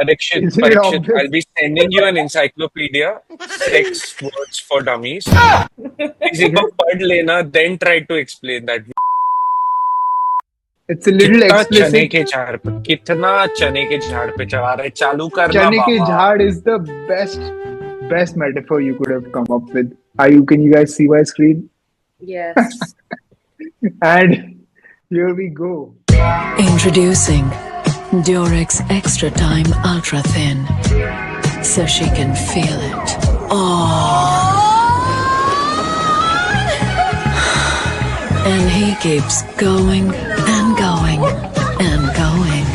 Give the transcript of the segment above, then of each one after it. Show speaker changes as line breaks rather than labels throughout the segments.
Isn't it
Parikshit,
obvious?
I'll be sending you an encyclopedia, Sex Words for Dummies. Please एक बार पढ़ लेना, then try to explain that.
It's a little explicit.
कितना चने के झाड़ पे चढ़ा रहे, चालू करना
Chane ke
Baba.
jhaad is the best metaphor you could have come up with. Can you guys see my screen?
Yes.
And here we go.
Introducing Durex Extra Time Ultra Thin, so she can feel it. Oh. And he keeps going and going and going.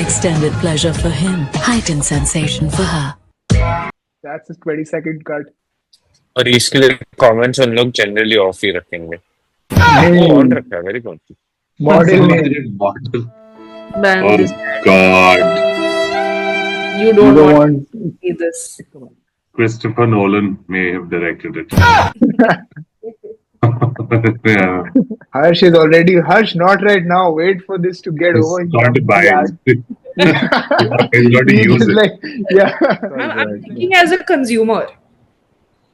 Extended pleasure for him, heightened sensation for her.
That's a 20-second cut.
और इसके लिए comments उन लोग generally off ही रखेंगे.
Hey,
वो on रखा है, very good.
model name.
Model.
Ban
Oh
this.
God.
You don't
You don't
want to
want.
see this.
Christopher Nolan may have directed it. Yeah.
Harsh is already. Harsh, not right now. Wait for this to get
He's
over.
got to buy it. He's got to
He's
use
just
it.
like, yeah.
I'm thinking as a consumer.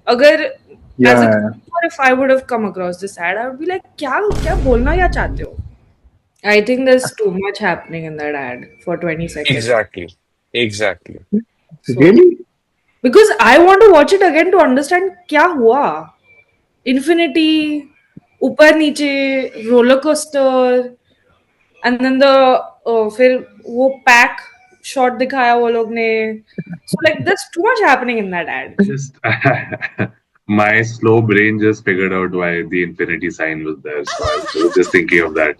Agar as a
Yeah.
consumer, if I would have come across this ad, I would be like, क्या बोलना क्या चाहते हो? I think there's too much happening in that ad for 20 seconds.
Exactly.
Really?
Because I want to watch it again to understand क्या हुआ. Infinity, ऊपर नीचे, roller coaster, and then फिर वो pack shot दिखाया वो लोग ने. So like there's too much happening in that ad.
Just my slow brain just figured out why the infinity sign was there. So I was just thinking of that.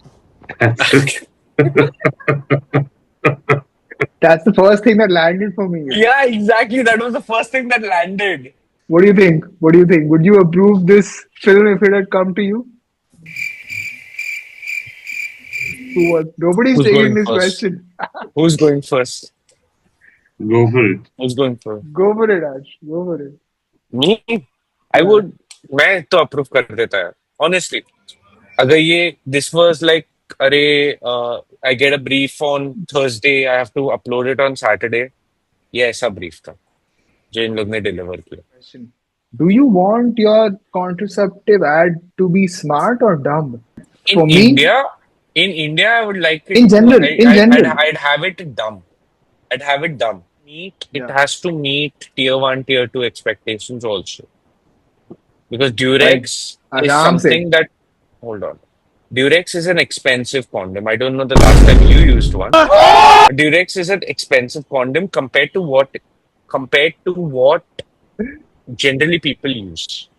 That's the first thing that landed for me.
Yeah, exactly. That was the first thing that landed.
What do you think? What do you think? Would you approve this film if it had come to you? Nobody's
Who's
taking
going
this
first?
question.
Who's going first?
Go for it.
Who's going first?
Go for it, Ash. Go for it.
Me? I would. मैं तो approve कर देता है. Honestly, अगर ये this was like अरे I get a brief on Thursday, I have to upload it on Saturday. ये ऐसा brief था जो इन लोग ने deliver किया.
Question. Do you want your contraceptive ad to be smart or dumb?
In
For me,
India, I would like it.
In general,
I'd have it dumb. I'd have it dumb. It
Yeah.
has to meet tier 1, tier 2 expectations also. Because Durex is
Aram se.
something that. Hold on. Durex is an expensive condom. I don't know the last time you used one. Durex is an expensive condom compared to what generally people use.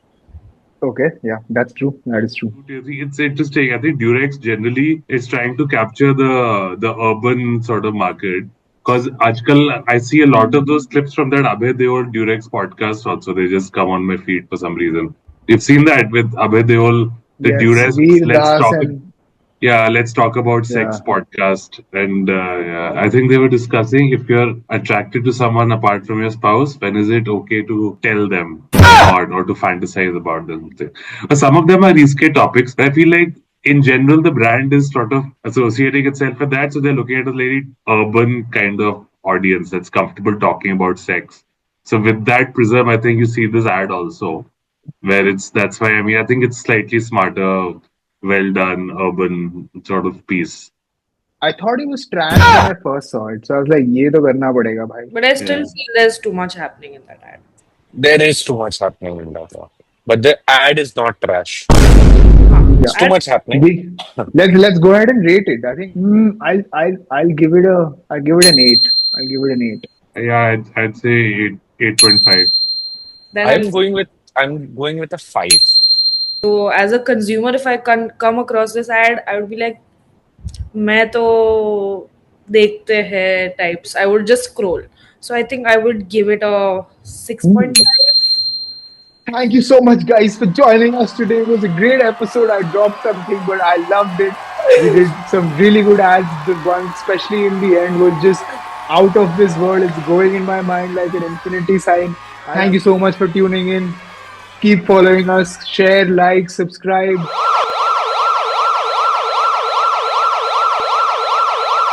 Okay, yeah, that's true. That is true.
It's interesting. I think Durex generally is trying to capture the urban sort of market. Because Ajkal, I see a lot of those clips from that Abhay Deol Durex podcast also. They just come on my feed for some reason. You've seen that with Abhay Deol, the
Yes,
Durex.
Veer
Let's
Das
talk.
and
Yeah, let's talk about sex
Yeah.
podcast. And yeah, I think they were discussing if you're attracted to someone apart from your spouse, when is it okay to tell them or to fantasize about them? Some of them are risque topics. I feel like in general, the brand is sort of associating itself with that. So they're looking at a very urban kind of audience that's comfortable talking about sex. So with that prism, I think you see this ad also, where that's why I think it's slightly smarter, well done, urban sort of piece.
I thought it was trash when I first saw it. So I was like, ये तो करना पड़ेगा भाई.
But I still
Yeah.
feel there's too much happening in that ad.
There is too much happening in that one. But the ad is not trash.
Yeah.
It's too much happening.
Let's go ahead and rate it. I think I'll give it an 8. I'll give it an 8.
Yeah, I'd say 8.5.
Then
I'm going with a 5.
so as a consumer, if I come across this ad, I would be like, मैं तो देखते हैं types. I would just scroll. So I think I would give it a 6.5.
Thank you so much, guys, for joining us today. It was a great episode. I dropped something, but I loved it. We did some really good ads. The one, especially in the end, was just out of this world. It's going in my mind like an infinity sign. Thank you so much for tuning in. Keep following us. Share, like, subscribe.